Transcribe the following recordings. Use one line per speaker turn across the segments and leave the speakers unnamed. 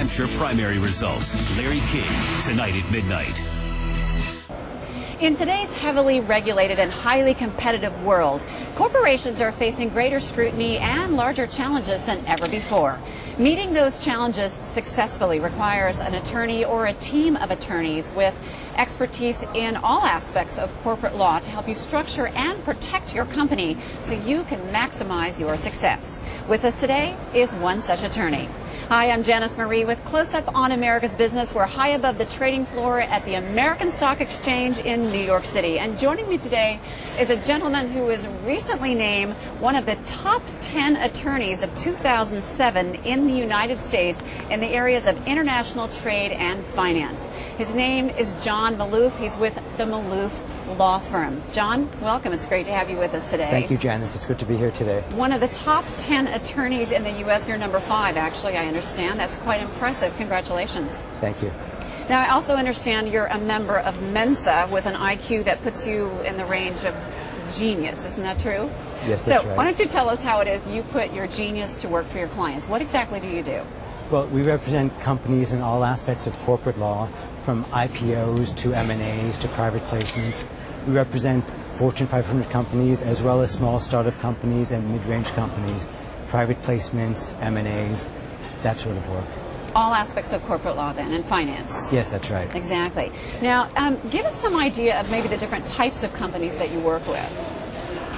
Hampshire primary results. Larry King, tonight at midnight.
In today's heavily regulated and highly competitive world, corporations are facing greater scrutiny and larger challenges than ever before. Meeting those challenges successfully requires an attorney or a team of attorneys with expertise in all aspects of corporate law to help you structure and protect your company so you can maximize your success. With us today is one such attorney. Hi, I'm Janice Marie with Close Up on America's Business. We're high above the trading floor at the American Stock Exchange in New York City. And joining me today is a gentleman who was recently named one of the top 10 attorneys of 2007 in the United States in the areas of international trade and finance. His name is John Maalouf. He's with the Maalouf Law Firm. John, welcome. It's great to have you with us today.
Thank you, Janice. It's good to be here today.
One of the top 10 attorneys in the U.S. You're number 5, actually, I understand. That's quite impressive. Congratulations.
Thank you.
Now, I also understand you're a member of Mensa with an IQ that puts you in the range of genius. Isn't that true?
Yes, that's right.
So why don't you tell us how it is you put your genius to work for your clients? What exactly do you do?
Well, we represent companies in all aspects of corporate law, from IPOs to M&As to private placements. We represent Fortune 500 companies as well as small startup companies and mid-range companies, private placements, M&As, that sort of work.
All aspects of corporate law then, and finance.
Yes, that's right.
Exactly. Now, give us some idea of maybe the different types of companies that you work with.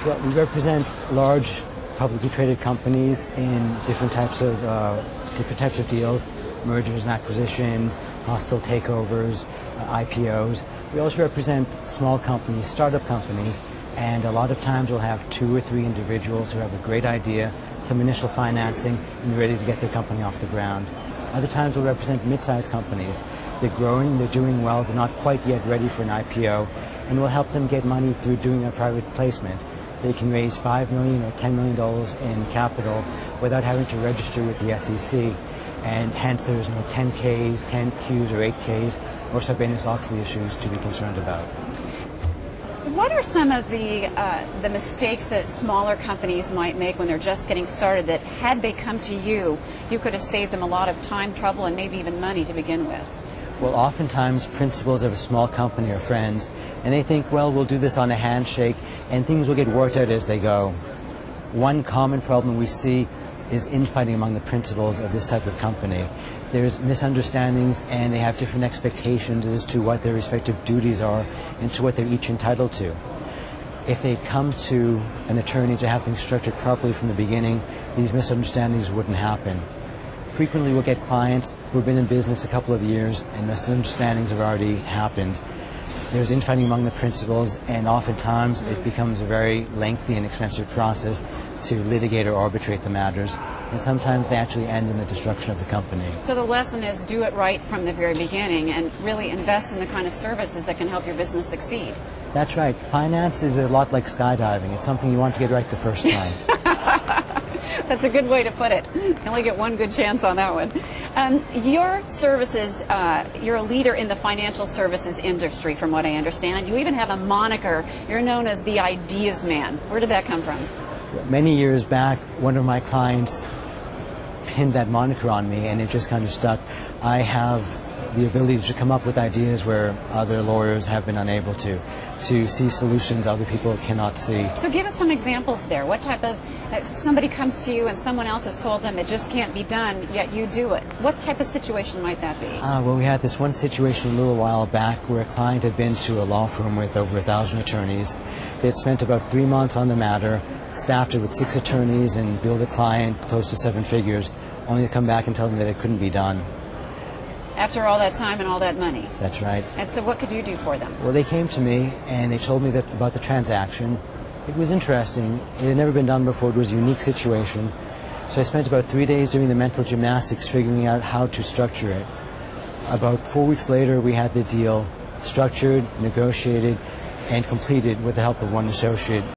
Well, we represent large publicly traded companies in different types of deals, mergers and acquisitions, hostile takeovers, IPOs. We also represent small companies, startup companies, and a lot of times we'll have 2 or 3 individuals who have a great idea, some initial financing, and they're ready to get their company off the ground. Other times we'll represent mid-sized companies. They're growing, they're doing well, they're not quite yet ready for an IPO, and we'll help them get money through doing a private placement. They can raise $5 million or $10 million in capital without having to register with the SEC. And hence there's no 10Ks, 10Qs or 8Ks or Sarbanes-Oxley issues to be concerned about.
What are some of the mistakes that smaller companies might make when they're just getting started that had they come to you, you could have saved them a lot of time, trouble, and maybe even money to begin with?
Well, oftentimes principals of a small company are friends, and they think, well, we'll do this on a handshake, and things will get worked out as they go. One common problem we see is infighting among the principals of this type of company. There's misunderstandings and they have different expectations as to what their respective duties are and to what they're each entitled to. If they come to an attorney to have things structured properly from the beginning, these misunderstandings wouldn't happen. Frequently we'll get clients who have been in business a couple of years and misunderstandings have already happened. There's infighting among the principals, and oftentimes it becomes a very lengthy and expensive process to litigate or arbitrate the matters, and sometimes they actually end in the destruction of the company. So
the lesson is do it right from the very beginning and really invest in the kind of services that can help your business succeed.
That's right. Finance is a lot like skydiving. It's something you want to get right the first time.
That's a good way to put it. You only get one good chance on that one. Your services, you're a leader in the financial services industry, from what I understand. You even have a moniker. You're known as the Ideas Man. Where did that come from?
Many years back, one of my clients pinned that moniker on me, and it just kind of stuck. I have the ability to come up with ideas where other lawyers have been unable to see solutions other people cannot see. So
give us some examples there. What type of, somebody comes to you and someone else has told them it just can't be done, yet you do it. What type of situation might that be?
Well, we had this one situation a little while back where a client had been to a law firm with over 1,000 attorneys. They had spent about 3 months on the matter, staffed it with 6 attorneys, and billed a client close to 7 figures, only to come back and tell them that it couldn't be done.
After all that time and all that money?
That's right.
And so what could you do for them?
Well, they came to me and they told me that about the transaction. It was interesting. It had never been done before. It was a unique situation. So I spent about 3 days doing the mental gymnastics, figuring out how to structure it. About 4 weeks later, we had the deal structured, negotiated, and completed with the help of one associate.